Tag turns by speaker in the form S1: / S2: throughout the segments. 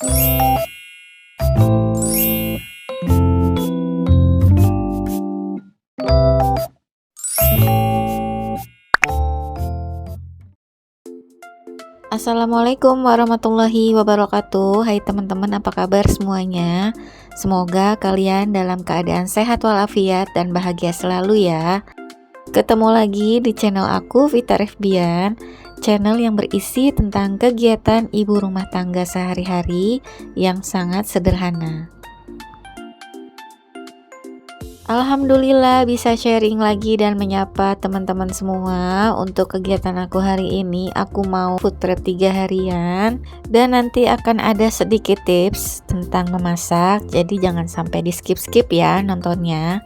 S1: Assalamualaikum warahmatullahi wabarakatuh. Hai teman-teman, apa kabar semuanya? Semoga kalian dalam keadaan sehat walafiat dan bahagia selalu ya. Ketemu lagi di channel aku, Vita Refbian, channel yang berisi tentang kegiatan ibu rumah tangga sehari-hari yang sangat sederhana. Alhamdulillah bisa sharing lagi dan menyapa teman-teman semua. Untuk kegiatan aku hari ini, aku mau food prep 3 harian dan nanti akan ada sedikit tips tentang memasak. Jadi jangan sampai di skip-skip ya nontonnya.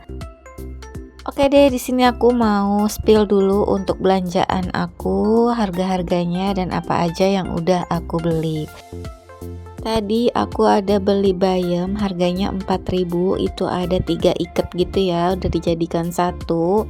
S1: Oke deh, di sini aku mau spill dulu untuk belanjaan aku, harga-harganya dan apa aja yang udah aku beli. Tadi aku ada beli bayam, harganya 4.000, itu ada 3 ikat gitu ya, udah dijadikan satu.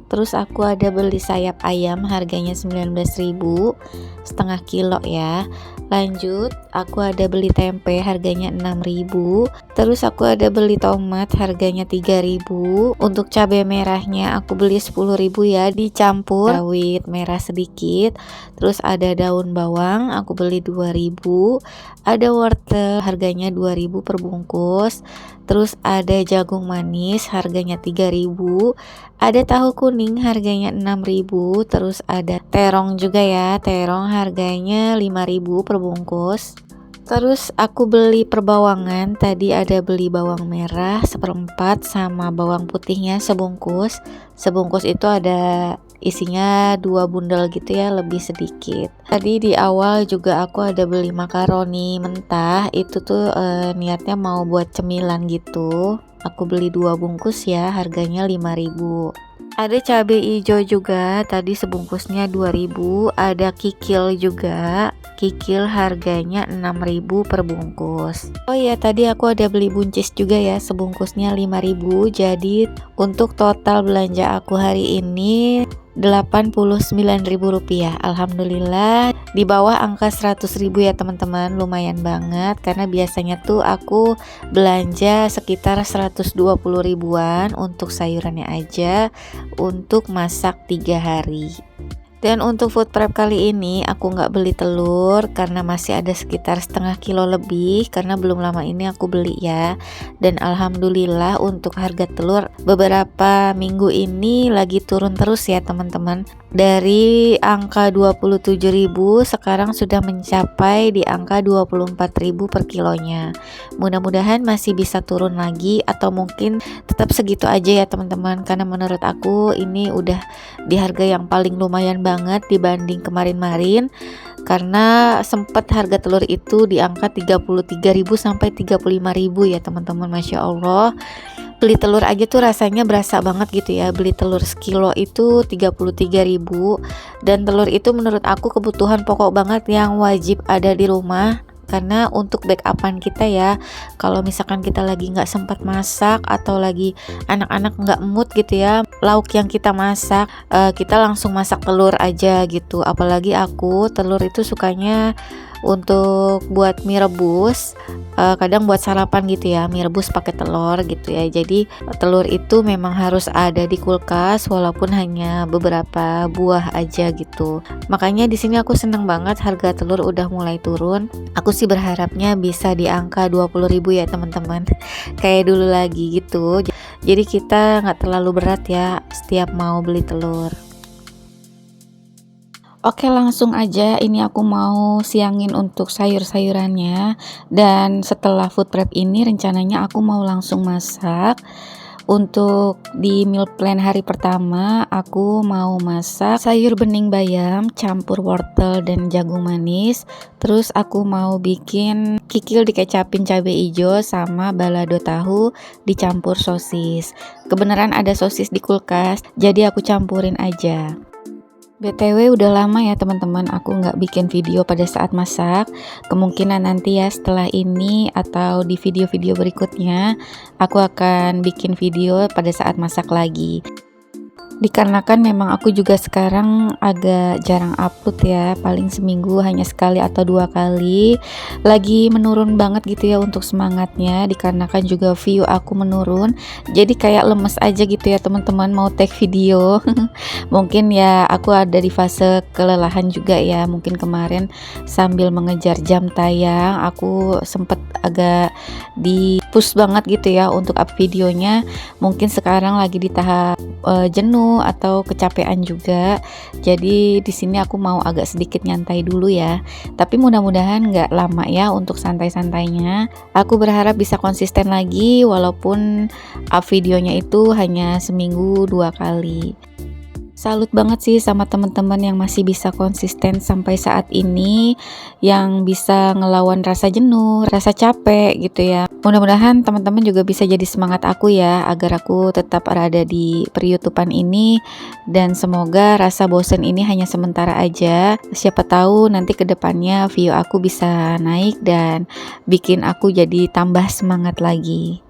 S1: Terus aku ada beli sayap ayam, harganya 19.000, setengah kilo ya. Lanjut, aku ada beli tempe, harganya 6.000. Terus aku ada beli tomat, harganya 3.000. Untuk cabai merahnya aku beli 10.000 ya, dicampur rawit merah sedikit. Terus ada daun bawang, aku beli 2.000. Ada wortel, harganya 2.000 per bungkus. Terus ada jagung manis, harganya 3.000. Ada tahu kuning, harganya 6.000. Terus ada terong juga ya, terong harganya 5.000 per bungkus. Terus aku beli perbawangan, tadi ada beli bawang merah seperempat sama bawang putihnya sebungkus. Sebungkus itu ada isinya 2 bundel gitu ya, lebih sedikit. Tadi di awal juga aku ada beli makaroni mentah, itu tuh niatnya mau buat cemilan gitu. Aku beli 2 bungkus ya, harganya 5.000. Ada cabai hijau juga, tadi sebungkusnya 2.000. Ada kikil juga, kikil harganya 6.000 per bungkus. Oh iya, tadi aku ada beli buncis juga ya, sebungkusnya 5.000. Jadi untuk total belanja aku hari ini Rp89.000. Alhamdulillah di bawah angka 100.000 ya teman-teman, lumayan banget karena biasanya tuh aku belanja sekitar 120 ribuan untuk sayurannya aja untuk masak 3 hari. Dan untuk food prep kali ini aku nggak beli telur karena masih ada sekitar setengah kilo lebih, karena belum lama ini aku beli ya. Dan alhamdulillah untuk harga telur beberapa minggu ini lagi turun terus ya teman-teman. Dari angka 27.000 sekarang sudah mencapai di angka 24.000 per kilonya. Mudah-mudahan masih bisa turun lagi atau mungkin tetap segitu aja ya teman-teman, karena menurut aku ini udah di harga yang paling lumayan banget dibanding kemarin-marin, karena sempat harga telur itu di angka 33.000 sampai 35.000 ya teman-teman. Masya Allah, beli telur aja tuh rasanya berasa banget gitu ya. Beli telur sekilo itu 33.000, dan telur itu menurut aku kebutuhan pokok banget yang wajib ada di rumah. Karena untuk backupan kita ya, kalau misalkan kita lagi nggak sempat masak atau lagi anak-anak nggak mood gitu ya, lauk yang kita masak, kita langsung masak telur aja gitu. Apalagi aku telur itu sukanya untuk buat mie rebus, kadang buat sarapan gitu ya, mie rebus pakai telur gitu ya. Jadi telur itu memang harus ada di kulkas walaupun hanya beberapa buah aja gitu. Makanya di sini aku seneng banget harga telur udah mulai turun. Aku sih berharapnya bisa di angka 20.000 ya teman-teman, kayak dulu lagi gitu. Jadi kita nggak terlalu berat ya setiap mau beli telur. Oke, langsung aja ini aku mau siangin untuk sayur-sayurannya. Dan setelah food prep ini rencananya aku mau langsung masak. Untuk di meal plan hari pertama aku mau masak sayur bening bayam campur wortel dan jagung manis. Terus aku mau bikin kikil dikecapin cabai hijau sama balado tahu dicampur sosis. Kebenaran ada sosis di kulkas, jadi aku campurin aja. BTW udah lama ya teman-teman aku nggak bikin video pada saat masak. Kemungkinan nanti ya setelah ini atau di video-video berikutnya aku akan bikin video pada saat masak lagi. Dikarenakan memang aku juga sekarang agak jarang upload ya, paling seminggu hanya sekali atau 2 kali. Lagi menurun banget gitu ya untuk semangatnya, dikarenakan juga view aku menurun. Jadi kayak lemes aja gitu ya teman-teman mau take video. Mungkin ya aku ada di fase kelelahan juga ya. Mungkin kemarin sambil mengejar jam tayang, aku sempet agak di push banget gitu ya untuk up videonya. Mungkin sekarang lagi di tahap jenuh atau kecapean juga. Jadi di sini aku mau agak sedikit nyantai dulu ya. Tapi mudah-mudahan nggak lama ya untuk santai-santainya. Aku berharap bisa konsisten lagi walaupun up videonya itu hanya seminggu 2 kali. Salut banget sih sama teman-teman yang masih bisa konsisten sampai saat ini, yang bisa ngelawan rasa jenuh, rasa capek gitu ya. Mudah-mudahan teman-teman juga bisa jadi semangat aku ya, agar aku tetap berada di per-YouTubean ini, dan semoga rasa bosen ini hanya sementara aja. Siapa tahu nanti kedepannya view aku bisa naik dan bikin aku jadi tambah semangat lagi.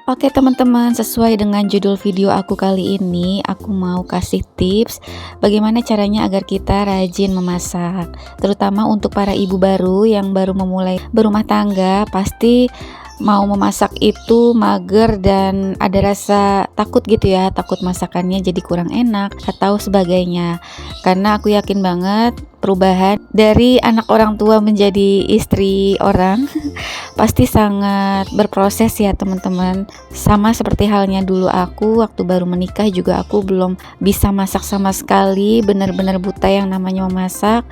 S1: Oke teman-teman, sesuai dengan judul video aku kali ini, aku mau kasih tips bagaimana caranya agar kita rajin memasak. Terutama untuk para ibu baru yang baru memulai berumah tangga, pasti mau memasak itu mager dan ada rasa takut gitu ya, takut masakannya jadi kurang enak atau sebagainya. Karena aku yakin banget perubahan dari anak orang tua menjadi istri orang pasti sangat berproses ya teman-teman. Sama seperti halnya dulu aku waktu baru menikah juga, aku belum bisa masak sama sekali, benar-benar buta yang namanya memasak.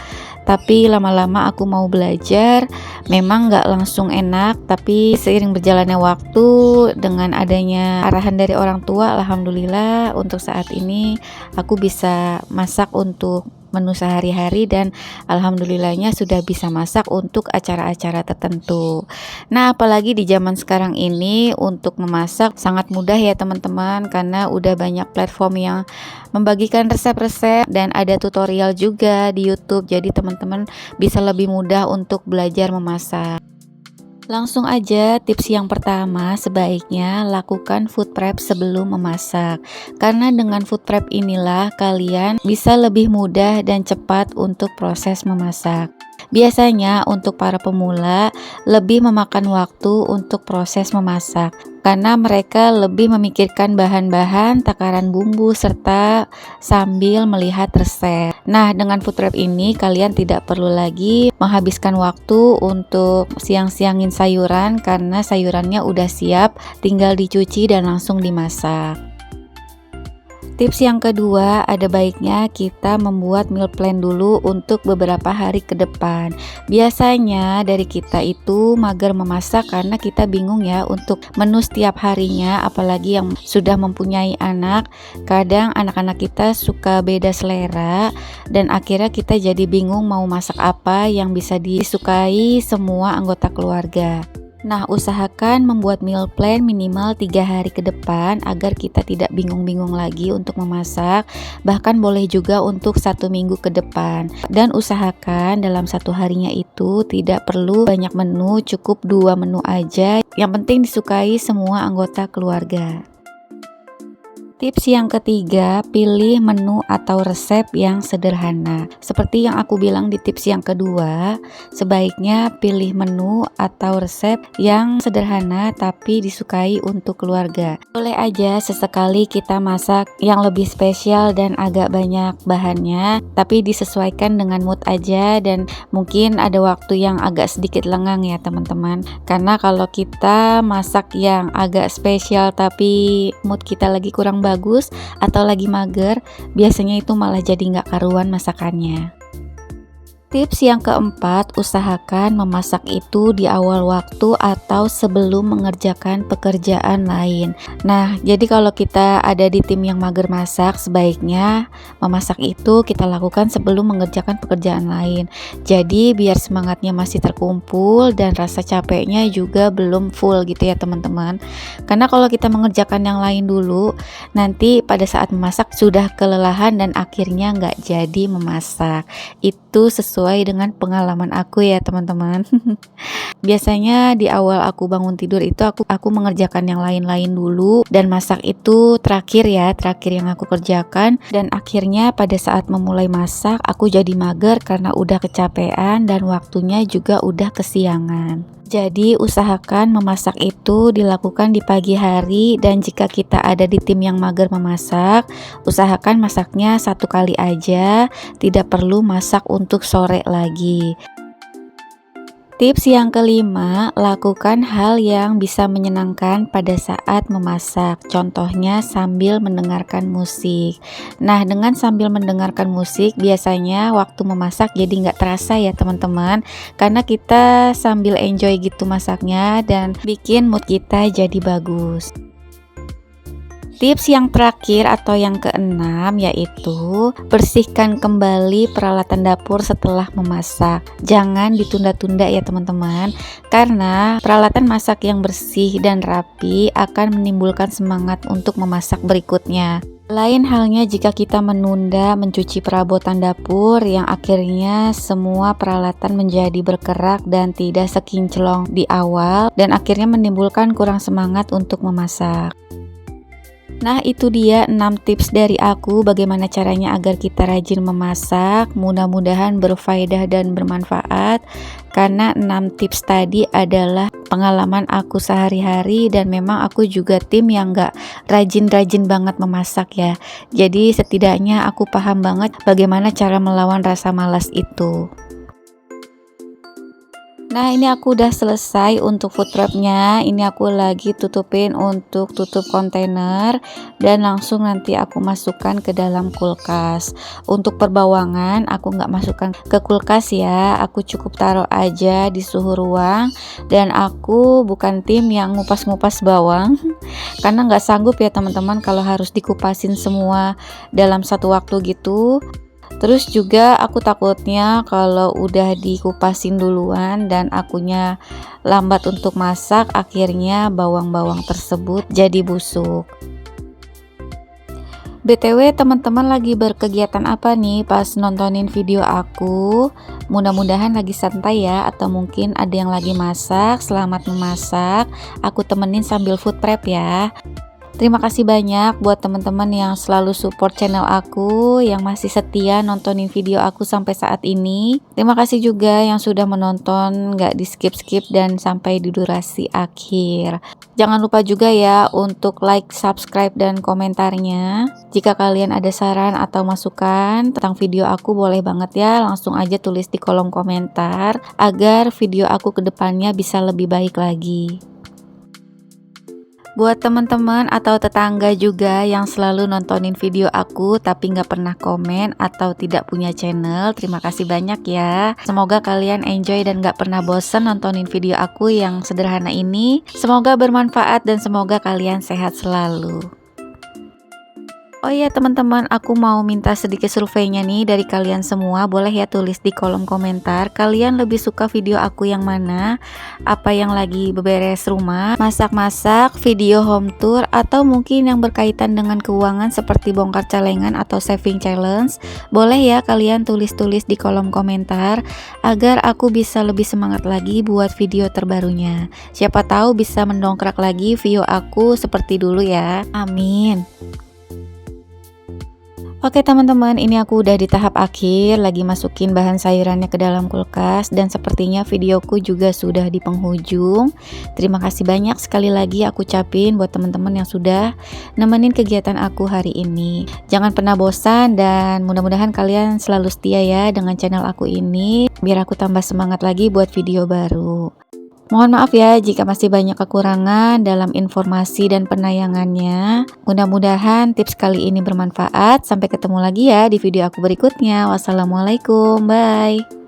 S1: Tapi lama-lama aku mau belajar. Memang gak langsung enak, tapi seiring berjalannya waktu dengan adanya arahan dari orang tua, alhamdulillah untuk saat ini aku bisa masak untuk menu sehari-hari, dan alhamdulillahnya sudah bisa masak untuk acara-acara tertentu. Nah, apalagi di zaman sekarang ini untuk memasak sangat mudah ya teman-teman, karena udah banyak platform yang membagikan resep-resep dan ada tutorial juga di YouTube. Jadi teman-teman bisa lebih mudah untuk belajar memasak. Langsung aja, tips yang pertama, sebaiknya lakukan food prep sebelum memasak. Karena dengan food prep inilah kalian bisa lebih mudah dan cepat untuk proses memasak. Biasanya untuk para pemula lebih memakan waktu untuk proses memasak, karena mereka lebih memikirkan bahan-bahan, takaran bumbu, serta sambil melihat resep. Nah, dengan food prep ini kalian tidak perlu lagi menghabiskan waktu untuk siang-siangin sayuran, karena sayurannya udah siap, tinggal dicuci dan langsung dimasak. Tips yang kedua, ada baiknya kita membuat meal plan dulu untuk beberapa hari ke depan. Biasanya dari kita itu mager memasak karena kita bingung ya untuk menu setiap harinya, apalagi yang sudah mempunyai anak. Kadang anak-anak kita suka beda selera dan akhirnya kita jadi bingung mau masak apa yang bisa disukai semua anggota keluarga. Nah, usahakan membuat meal plan minimal 3 hari ke depan agar kita tidak bingung-bingung lagi untuk memasak. Bahkan boleh juga untuk 1 minggu ke depan. Dan usahakan dalam 1 harinya itu tidak perlu banyak menu, cukup 2 menu aja. Yang penting disukai semua anggota keluarga. Tips yang ketiga, pilih menu atau resep yang sederhana. Seperti yang aku bilang di tips yang kedua, sebaiknya pilih menu atau resep yang sederhana tapi disukai untuk keluarga. Boleh aja sesekali kita masak yang lebih spesial dan agak banyak bahannya, tapi disesuaikan dengan mood aja, dan mungkin ada waktu yang agak sedikit lengang ya teman-teman. Karena kalau kita masak yang agak spesial tapi mood kita lagi kurang bagus atau lagi mager, biasanya itu malah jadi nggak karuan masakannya. Tips yang keempat, usahakan memasak itu di awal waktu atau sebelum mengerjakan pekerjaan lain. Nah, jadi kalau kita ada di tim yang mager masak, sebaiknya memasak itu kita lakukan sebelum mengerjakan pekerjaan lain. Jadi biar semangatnya masih terkumpul dan rasa capeknya juga belum full gitu ya teman-teman. Karena kalau kita mengerjakan yang lain dulu, nanti pada saat memasak sudah kelelahan dan akhirnya nggak jadi memasak. Itu sesuai dengan pengalaman aku ya teman-teman. Biasanya di awal aku bangun tidur itu aku mengerjakan yang lain-lain dulu, dan masak itu terakhir yang aku kerjakan. Dan akhirnya pada saat memulai masak aku jadi mager karena udah kecapean dan waktunya juga udah kesiangan. Jadi usahakan memasak itu dilakukan di pagi hari, dan jika kita ada di tim yang mager memasak, usahakan masaknya satu kali aja, tidak perlu masak untuk sore lagi. Tips yang kelima, lakukan hal yang bisa menyenangkan pada saat memasak. Contohnya sambil mendengarkan musik. Nah, dengan sambil mendengarkan musik, biasanya waktu memasak jadi nggak terasa ya teman-teman. Karena kita sambil enjoy gitu masaknya dan bikin mood kita jadi bagus. Tips yang terakhir atau yang keenam yaitu bersihkan kembali peralatan dapur setelah memasak. Jangan ditunda-tunda ya teman-teman, karena peralatan masak yang bersih dan rapi akan menimbulkan semangat untuk memasak berikutnya. Lain halnya jika kita menunda mencuci perabotan dapur yang akhirnya semua peralatan menjadi berkerak dan tidak sekinclong di awal, dan akhirnya menimbulkan kurang semangat untuk memasak. Nah, itu dia 6 tips dari aku bagaimana caranya agar kita rajin memasak. Mudah-mudahan berfaedah dan bermanfaat, karena 6 tips tadi adalah pengalaman aku sehari-hari, dan memang aku juga tim yang gak rajin-rajin banget memasak ya. Jadi setidaknya aku paham banget bagaimana cara melawan rasa malas itu. Nah, ini aku udah selesai untuk food wrapnya. Ini aku lagi tutupin untuk tutup kontainer, dan langsung nanti aku masukkan ke dalam kulkas. Untuk perbawangan aku nggak masukkan ke kulkas ya, aku cukup taruh aja di suhu ruang. Dan aku bukan tim yang ngupas-ngupas bawang karena nggak sanggup ya teman-teman kalau harus dikupasin semua dalam satu waktu gitu. Terus juga aku takutnya kalau udah dikupasin duluan dan akunya lambat untuk masak, akhirnya bawang-bawang tersebut jadi busuk. BTW teman-teman lagi berkegiatan apa nih pas nontonin video aku? Mudah-mudahan lagi santai ya, atau mungkin ada yang lagi masak. Selamat memasak, aku temenin sambil food prep ya. Terima kasih banyak buat teman-teman yang selalu support channel aku, yang masih setia nontonin video aku sampai saat ini. Terima kasih juga yang sudah menonton gak di skip-skip dan sampai di durasi akhir. Jangan lupa juga ya untuk like, subscribe, dan komentarnya. Jika kalian ada saran atau masukan tentang video aku, boleh banget ya langsung aja tulis di kolom komentar agar video aku kedepannya bisa lebih baik lagi. Buat teman-teman atau tetangga juga yang selalu nontonin video aku tapi nggak pernah komen atau tidak punya channel, terima kasih banyak ya. Semoga kalian enjoy dan nggak pernah bosen nontonin video aku yang sederhana ini. Semoga bermanfaat dan semoga kalian sehat selalu. Oh iya teman-teman, aku mau minta sedikit surveinya nih dari kalian semua. Boleh ya tulis di kolom komentar, kalian lebih suka video aku yang mana? Apa yang lagi beberes rumah, masak-masak, video home tour, atau mungkin yang berkaitan dengan keuangan seperti bongkar celengan atau saving challenge? Boleh ya kalian tulis-tulis di kolom komentar agar aku bisa lebih semangat lagi buat video terbarunya. Siapa tahu bisa mendongkrak lagi view aku seperti dulu ya. Amin. Oke teman-teman, ini aku udah di tahap akhir, lagi masukin bahan sayurannya ke dalam kulkas, dan sepertinya videoku juga sudah di penghujung. Terima kasih banyak sekali lagi aku ucapin buat teman-teman yang sudah nemenin kegiatan aku hari ini. Jangan pernah bosan, dan mudah-mudahan kalian selalu setia ya dengan channel aku ini, biar aku tambah semangat lagi buat video baru. Mohon maaf ya jika masih banyak kekurangan dalam informasi dan penayangannya. Mudah-mudahan tips kali ini bermanfaat. Sampai ketemu lagi ya di video aku berikutnya. Wassalamualaikum, bye.